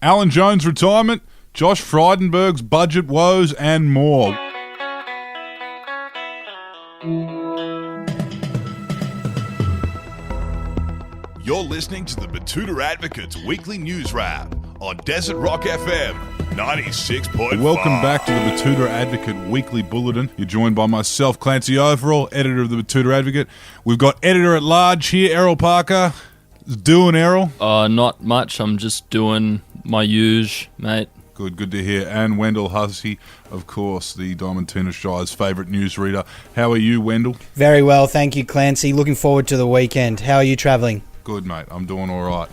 Alan Jones' retirement, Josh Frydenberg's budget woes, and more. You're listening to the Batuta Advocate's weekly news wrap on Desert Rock FM 96.5. Welcome back to the Batuta Advocate Weekly Bulletin. You're joined by myself, Clancy Overell, editor of the Batuta Advocate. We've got editor-at-large here, Errol Parker. Doing, Errol? Not much. I'm just doing my usual, mate. Good to hear. And Wendell Hussey, of course, the Diamantina Shire's favourite newsreader. How are you, Wendell? Very well, thank you, Clancy. Looking forward to the weekend. How are you travelling? Good, mate. I'm doing all right.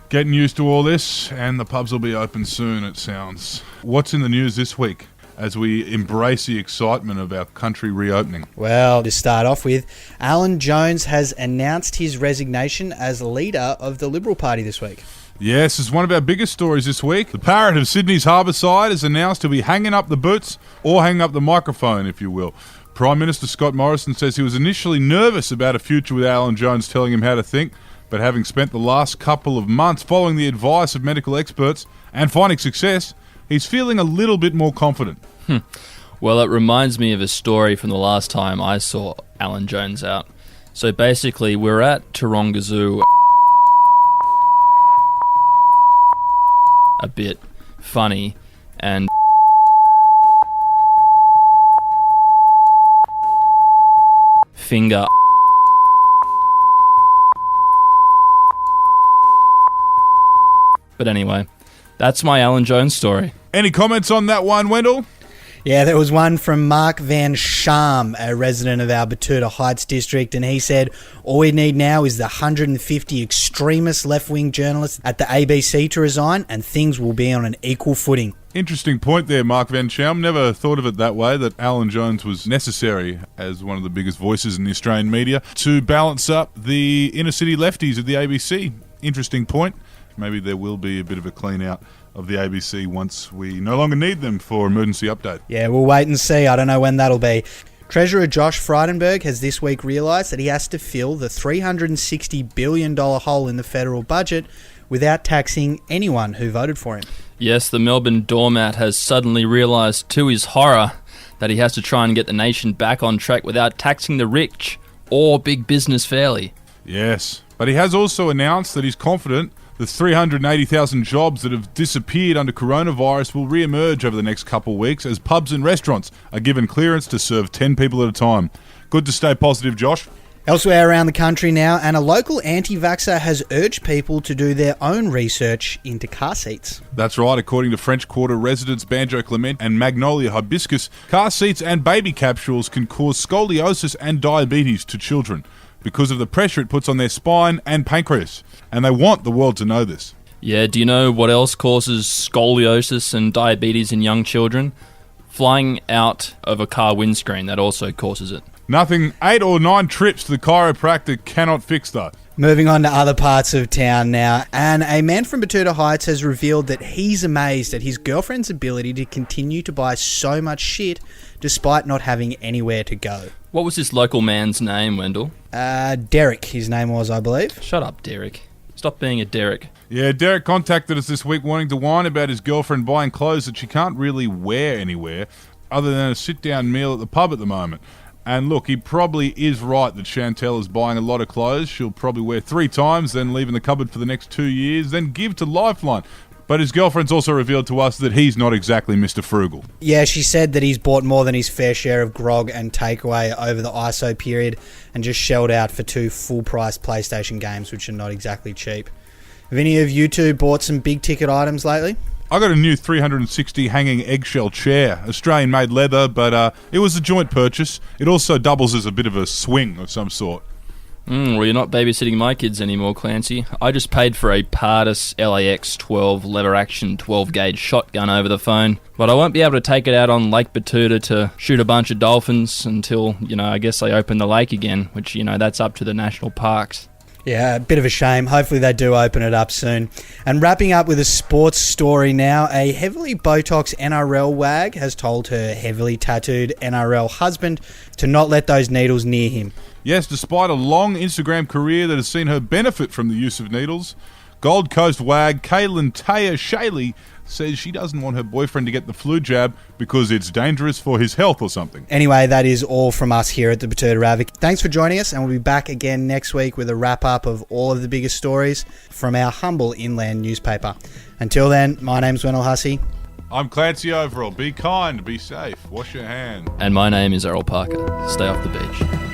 Getting used to all this, and the pubs will be open soon, it sounds. What's in the news this week as we embrace the excitement of our country reopening? Well, to start off with, Alan Jones has announced his resignation as leader of the Liberal Party this week. Yes, it's one of our biggest stories this week. The parrot of Sydney's Harbourside has announced he'll be hanging up the boots, or hanging up the microphone, if you will. Prime Minister Scott Morrison says he was initially nervous about a future with Alan Jones telling him how to think, but having spent the last couple of months following the advice of medical experts and finding success, he's feeling a little bit more confident. Well, it reminds me of a story from the last time I saw Alan Jones out. So basically, we're at Taronga Zoo. A bit funny and finger. But anyway, that's my Alan Jones story. Any comments on that one, Wendell? Yeah, there was one from Mark Van Sham, a resident of our Batuta Heights district, and he said, all we need now is the 150 extremist left-wing journalists at the ABC to resign, and things will be on an equal footing. Interesting point there, Mark Van Sham. Never thought of it that way, that Alan Jones was necessary as one of the biggest voices in the Australian media to balance up the inner-city lefties of the ABC. Interesting point. Maybe there will be a bit of a clean-out of the ABC once we no longer need them for emergency update. Yeah, we'll wait and see. I don't know when that'll be. Treasurer Josh Frydenberg has this week realised that he has to fill the $360 billion hole in the federal budget without taxing anyone who voted for him. Yes, the Melbourne doormat has suddenly realised to his horror that he has to try and get the nation back on track without taxing the rich or big business fairly. Yes, but he has also announced that he's confident the 380,000 jobs that have disappeared under coronavirus will re-emerge over the next couple of weeks as pubs and restaurants are given clearance to serve 10 people at a time. Good to stay positive, Josh. Elsewhere around the country now, and a local anti-vaxxer has urged people to do their own research into car seats. That's right. According to French Quarter residents Banjo Clement and Magnolia hibiscus, car seats and baby capsules can cause scoliosis and diabetes to children because of the pressure it puts on their spine and pancreas. And they want the world to know this. Yeah, do you know what else causes scoliosis and diabetes in young children? Flying out of a car windscreen, that also causes it. Nothing 8 or 9 trips to the chiropractor cannot fix though. Moving on to other parts of town now, and a man from Batuta Heights has revealed that he's amazed at his girlfriend's ability to continue to buy so much shit despite not having anywhere to go. What was this local man's name, Wendell? Derek, his name was, I believe. Shut up, Derek. Stop being a Derek. Yeah, Derek contacted us this week wanting to whine about his girlfriend buying clothes that she can't really wear anywhere other than a sit-down meal at the pub at the moment. And look, he probably is right that Chantel is buying a lot of clothes. She'll probably wear 3 times, then leave in the cupboard for the next 2 years, then give to Lifeline. But his girlfriend's also revealed to us that he's not exactly Mr. Frugal. Yeah, she said that he's bought more than his fair share of grog and takeaway over the ISO period and just shelled out for 2 full-price PlayStation games, which are not exactly cheap. Have any of you two bought some big-ticket items lately? I got a new 360 hanging eggshell chair, Australian-made leather, but it was a joint purchase. It also doubles as a bit of a swing of some sort. Well, you're not babysitting my kids anymore, Clancy. I just paid for a Pardis LAX 12 lever-action 12-gauge shotgun over the phone, but I won't be able to take it out on Lake Batuta to shoot a bunch of dolphins until, I guess they open the lake again, which, that's up to the national parks. Yeah, a bit of a shame. Hopefully they do open it up soon. And wrapping up with a sports story now, a heavily Botox NRL wag has told her heavily tattooed NRL husband to not let those needles near him. Yes, despite a long Instagram career that has seen her benefit from the use of needles, Gold Coast wag Kaylin Taya Shaley says she doesn't want her boyfriend to get the flu jab because it's dangerous for his health or something. Anyway, that is all from us here at the Batuta Advocate. Thanks for joining us, and we'll be back again next week with a wrap-up of all of the biggest stories from our humble inland newspaper. Until then, my name's Wendell Hussey. I'm Clancy Overell. Be kind, be safe, wash your hands. And my name is Errol Parker. Stay off the beach.